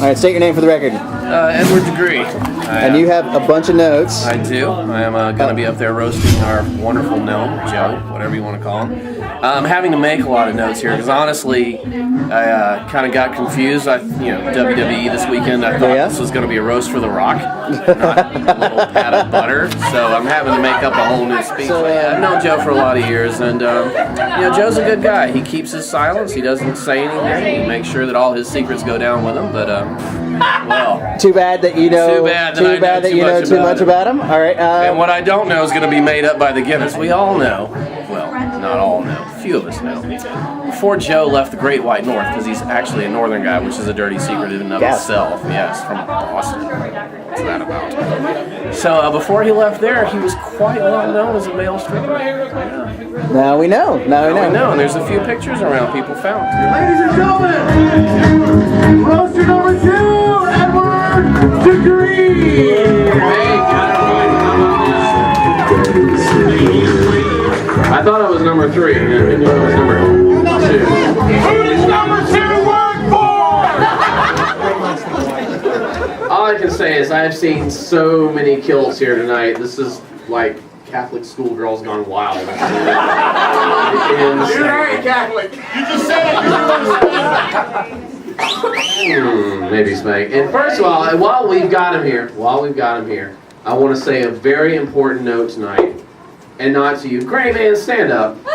right, state your name for the record. Edward deGruy. And you have a bunch of notes. I do. I am going to be up there roasting our wonderful gnome, Joe, whatever you want to call him. I'm having to make a lot of notes here because honestly, I kind of got confused. WWE this weekend, I thought this was going to be a roast for The Rock, not a little pat of butter. So I'm having to make up a whole new speech. I've known Joe for a lot of years, and Joe's a good guy. He keeps his silence. He doesn't say anything. He makes sure that all his secrets go down with him. But well, too bad that you know. Too bad that you know too much about him. All right. And what I don't know is going to be made up by the Guinness. We all know. Well, not all know. A few of us know. Before Joe left the Great White North, because he's actually a northern guy, which is a dirty secret in and of itself. Yes, from Boston. What's that about? So before he left there, he was quite well known as a male stripper. Yeah. Now we know. Now we know. And there's a few pictures around people found. Ladies and gentlemen, roaster number 2, Edward deGruy. I thought I was number 3. I didn't know I was number 2. Who does number 2 work for? All I can say is I've seen so many kills here tonight. This is like Catholic schoolgirls gone wild. You're very Catholic. You just said it. Maybe Spank. And first of all, while we've got him here, I want to say a very important note tonight. And not to you. Gray man, stand up. I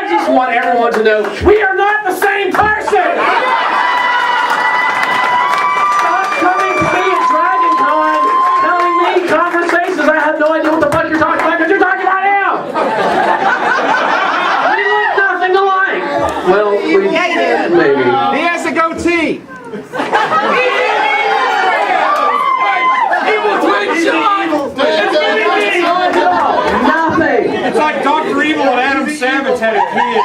just want everyone to know we are not the same person! Stop coming to me at Dragon Con telling me conversations I have no idea what the fuck you're talking about because you're talking about him! We look nothing alike! Well, we did, maybe. He has a goatee. Evil twin shot! Nothing! It's like Dr. Evil and Adam Savage had a kid.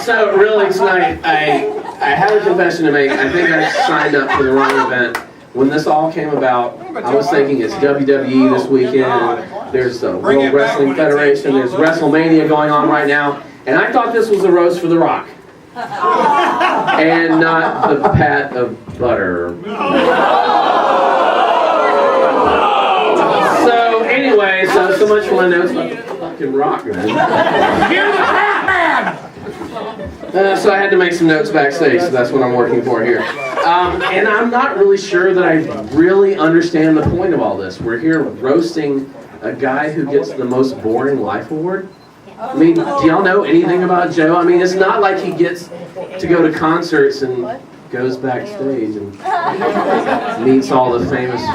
So really tonight, I have a confession to make. I think I signed up for the wrong event. When this all came about, I was thinking it's WWE this weekend, there's the World Wrestling Federation, there's WrestleMania going on right now, and I thought this was a roast for The Rock. And not the pat of butter. So anyway, so much for my notes about the fucking Rock, man. You're the Batman! So I had to make some notes backstage, so that's what I'm working for here. And I'm not really sure that I really understand the point of all this. We're here roasting a guy who gets the most boring life award. I mean, do y'all know anything about Joe? I mean, it's not like he gets to go to concerts and goes backstage and meets all the famous... It's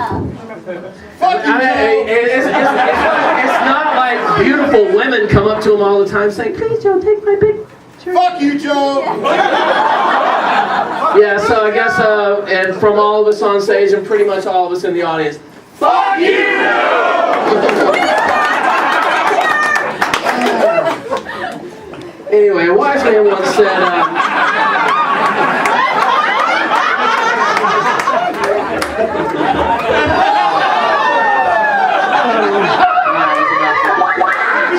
not like beautiful women come up to him all the time saying, "Please, Joe, take my picture." Fuck you, Joe! Yeah, so I guess, and from all of us on stage and pretty much all of us in the audience, fuck you! Anyway, a wise man once said,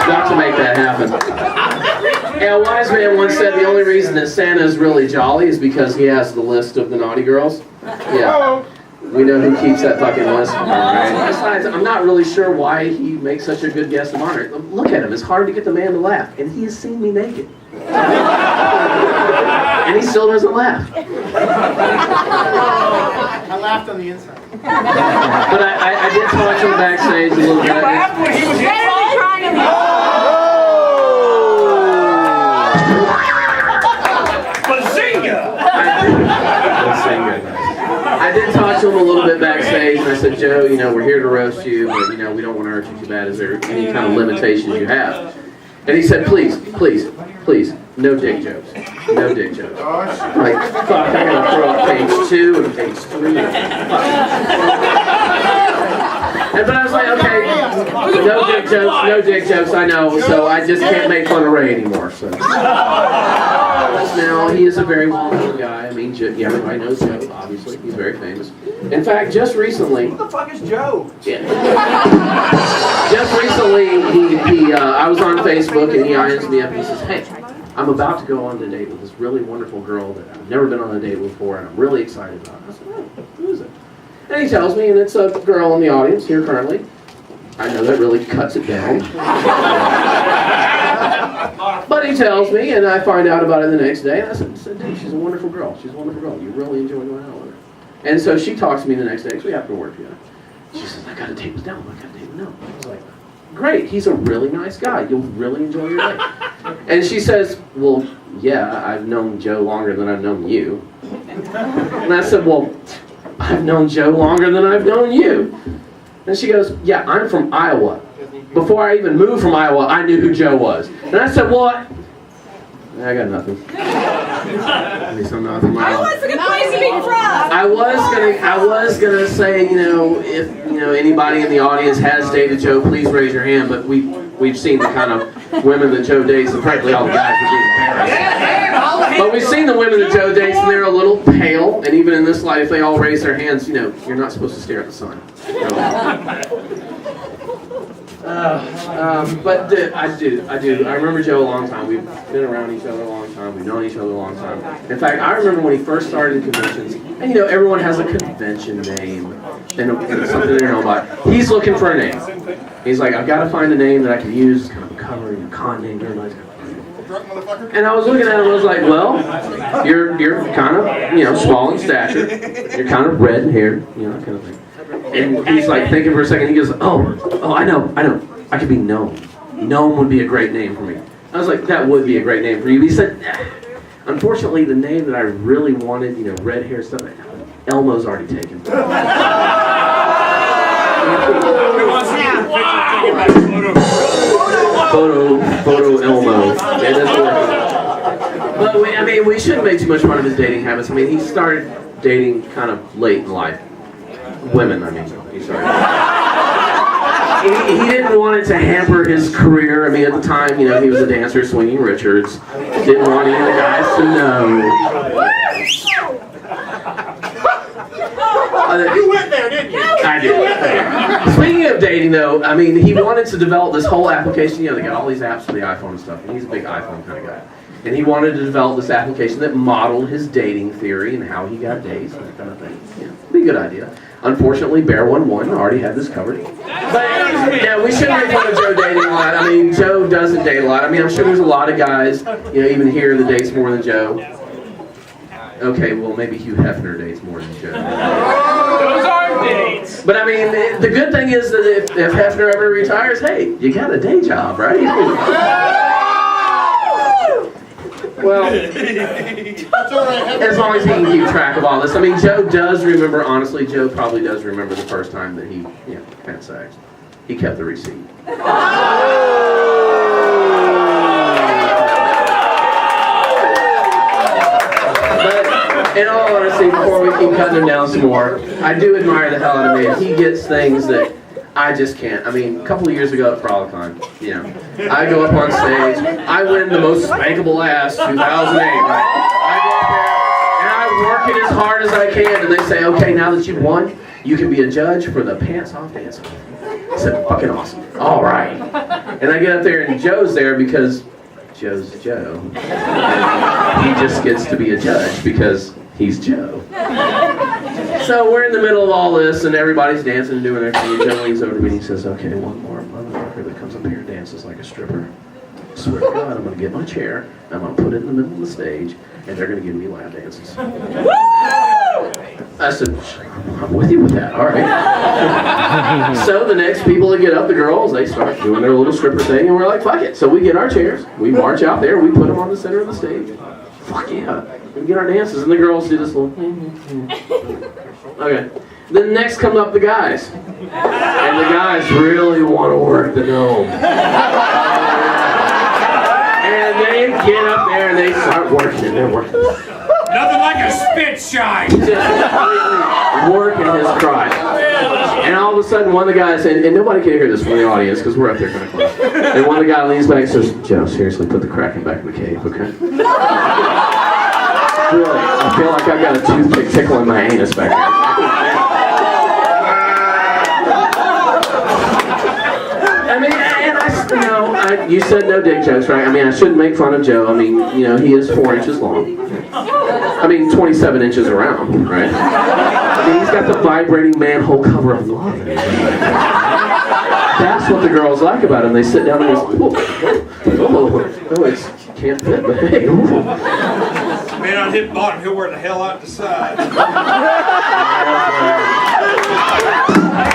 about to make that happen. Yeah, a wise man once said the only reason that Santa is really jolly is because he has the list of the naughty girls. Yeah. We know who keeps that fucking list. Right? Besides, I'm not really sure why he makes such a good guest of honor. Look at him. It's hard to get the man to laugh. And he has seen me naked. And he still doesn't laugh. I laughed on the inside. But I did talk to him backstage a little bit. You laughed when he was trying to I did talk to him a little bit backstage, and I said, Joe, we're here to roast you, but, we don't want to hurt you too bad. Is there any kind of limitations you have? And he said, please, no dick jokes. No dick jokes. I'm like, fuck, I'm going to throw up page 2 and page 3. But I was like, okay, no dick jokes, I know, so I just can't make fun of Ray anymore, so. Now, he is a very well-known guy. I mean, everybody knows Joe, obviously. He's very famous. In fact, just recently... Who the fuck is Joe? Yeah. Just recently, I was on Facebook, and he irons me up, and he says, hey, I'm about to go on a date with this really wonderful girl that I've never been on a date with before, and I'm really excited about it. I said, oh, who is it? And he tells me, and it's a girl in the audience here currently. I know that really cuts it down. But he tells me, and I find out about it the next day, and I said, dude, she's a wonderful girl. She's a wonderful girl. You really enjoy going out with her. And so she talks to me the next day, because we happen to work together. She says, I got a date with Gnome. I got a date with Gnome. I was like, great, he's a really nice guy. You'll really enjoy your day. And she says, well, yeah, I've known Joe longer than I've known you. And I said, well, I've known Joe longer than I've known you. And she goes, yeah, I'm from Iowa. Before I even moved from Iowa, I knew who Joe was. And I said, what? I got nothing. At least I'm not from Iowa. Iowa's a good place to be from. I was gonna say, if anybody in the audience has dated Joe, please raise your hand. But we've seen the kind of women that Joe dates, and frankly, all the guys are being embarrassed. But we've seen the women that Joe dates, and they're a little pale. And even in this light, if they all raise their hands, you're not supposed to stare at the sun. But I do. I remember Joe a long time. We've been around each other a long time. We've known each other a long time. In fact, I remember when he first started in conventions, and everyone has a convention name and something they know about. He's looking for a name. He's like, I've got to find a name that I can use, kind of a cover, a con name, everybody's got. And I was looking at him and I was like, well, you're kind of, small in stature. You're kind of red in hair, that kind of thing. And he's like thinking for a second. He goes, oh, I know. I could be Gnome. Gnome would be a great name for me. I was like, that would be a great name for you. He said, unfortunately, the name that I really wanted, red hair stuff, Elmo's already taken. Photo Elmo. It doesn't work. But we shouldn't make too much fun of his dating habits. He started dating kind of late in life. Women, he started. He didn't want it to hamper his career. At the time, he was a dancer swinging Richards. Didn't want any of the guys to know. You went there, didn't you? I did. Speaking of dating, though, he wanted to develop this whole application. They got all these apps for the iPhone and stuff, and he's a big iPhone kind of guy. And he wanted to develop this application that modeled his dating theory and how he got dates and that kind of thing. It'd be a good idea. Unfortunately, Bear 1-1 already had this covered. But we shouldn't make fun of Joe dating a lot. Joe doesn't date a lot. I'm sure there's a lot of guys, even here that dates more than Joe. Okay, well maybe Hugh Hefner dates more than Joe. Those aren't dates. But the good thing is that if Hefner ever retires, hey, you got a day job, right? Well, as long as he can keep track of all this. Joe does remember, honestly, Joe probably does remember the first time that he had sex. He kept the receipt. But in all honesty, before we keep cutting him down some more, I do admire the hell out of him. He gets things that I just can't. A couple of years ago at Frolicon, I go up on stage, I win the most spankable ass 2008, right? I go up there, and I work it as hard as I can, and they say, okay, now that you've won, you can be a judge for the pants off dance. I said, fucking awesome. All right. And I get up there, and Joe's there because Joe's Joe. And he just gets to be a judge because he's Joe. So we're in the middle of all this, and everybody's dancing and doing their thing. Joe leans over to me and he says, okay, one more motherfucker that comes up here and dances like a stripper. I swear to God, I'm going to get my chair, I'm going to put it in the middle of the stage, and they're going to give me lap dances. I said, I'm with you with that, all right. So the next people that get up, the girls, they start doing their little stripper thing, and we're like, fuck it. So we get our chairs, we march out there, we put them on the center of the stage. Fuck yeah. We get our dances, and the girls do this little... Okay. Then next come up the guys. And the guys really want to work the Gnome. And they get up there and they start working it. They're working it. Nothing like a spit shine. Just completely working his crotch. And all of a sudden one of the guys, and nobody can hear this from the audience because we're up there kind of close. And one of the guys leans back and says, Joe, seriously, put the Kraken back in the cave, okay? Really, I feel like I've got a toothpick tickling my anus back there. tonight, you said no dick jokes, right? I mean, I shouldn't make fun of Joe. I mean, you know, he is 4 inches long. I mean, 27 inches around, right? I mean, he's got the vibrating manhole cover of love. That's what the girls like about him. They sit down and go, oh, it can't fit, but hey, ooh. Man, on hit bottom, he'll wear the hell out the side. And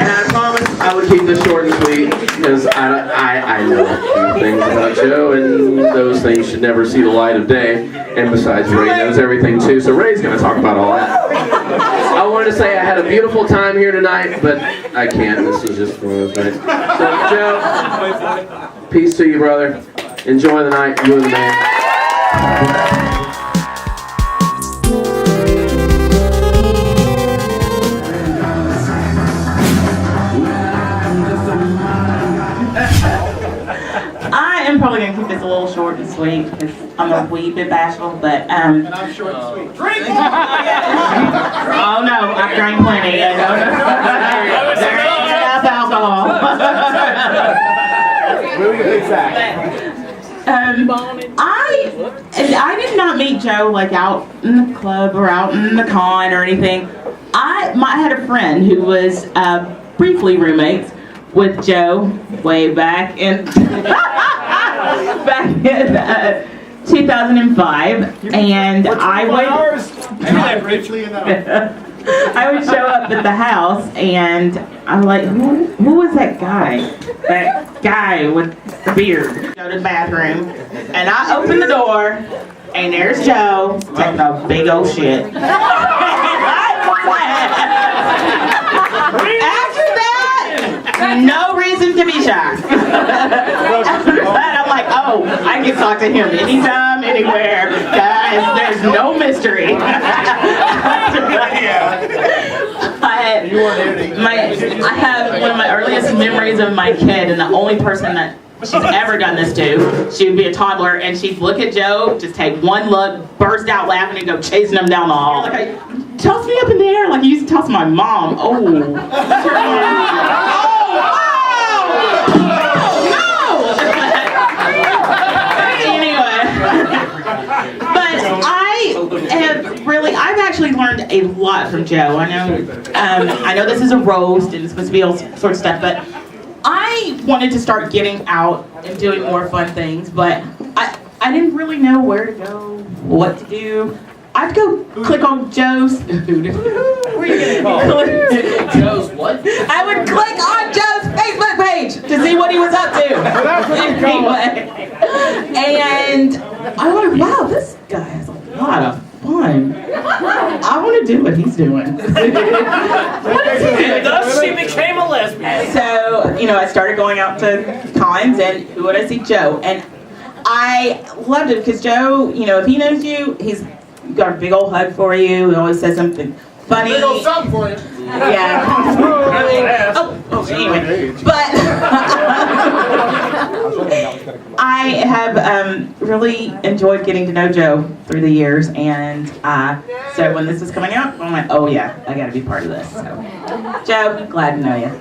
I promise I would keep this short and sweet because I know a few things about Joe, and those things should never see the light of day. And besides, Ray knows everything too, so Ray's going to talk about all that. I wanted to say I had a beautiful time here tonight, but I can't. This is just one of those nights. So, Joe, peace to you, brother. Enjoy the night. You and the man. I am probably going to keep this a little short and sweet because I'm a wee bit bashful, but And I'm short and sweet. Drink! oh no, I've drank plenty. There ain't enough alcohol. Really big fact. I did not meet Joe like out in the club or out in the con or anything. I had a friend who was briefly roommates with Joe way back in 2005, and I would show up at the house, and I'm like, who was that guy? That guy with the beard. Go to the bathroom, and I open the door, and there's Joe taking a big old shit. After that, no reason to be shocked. After that, I'm like, oh, I can talk to him anytime, anywhere. Guys, there's no mystery. I have one of my earliest memories of my kid, and the only person that she's ever done this to, she would be a toddler, and she'd look at Joe, just take one look, burst out laughing, and go chasing him down the hall. Like, toss me up in the air like you used to toss my mom. Oh. I've actually learned a lot from Joe. I know this is a roast and it's supposed to be all sorts of stuff, but I wanted to start getting out and doing more fun things, but I didn't really know where to go, what to do. I'd go click on Joe's. Where are you gonna call? Joe's what? I would click on Joe's Facebook page to see what he was up to. Anyway, and I went, wow, this guy has a lot of fun. I want to do what he's doing. And thus she became a lesbian. So, I started going out to cons, and who would I see? Joe. And I loved it because Joe, if he knows you, he's got a big old hug for you. He always says something funny. Big old something for you. Yeah. Anyway. But I have really enjoyed getting to know Joe through the years, and so when this was coming out, I'm like, oh yeah, I got to be part of this. So, Joe, glad to know you.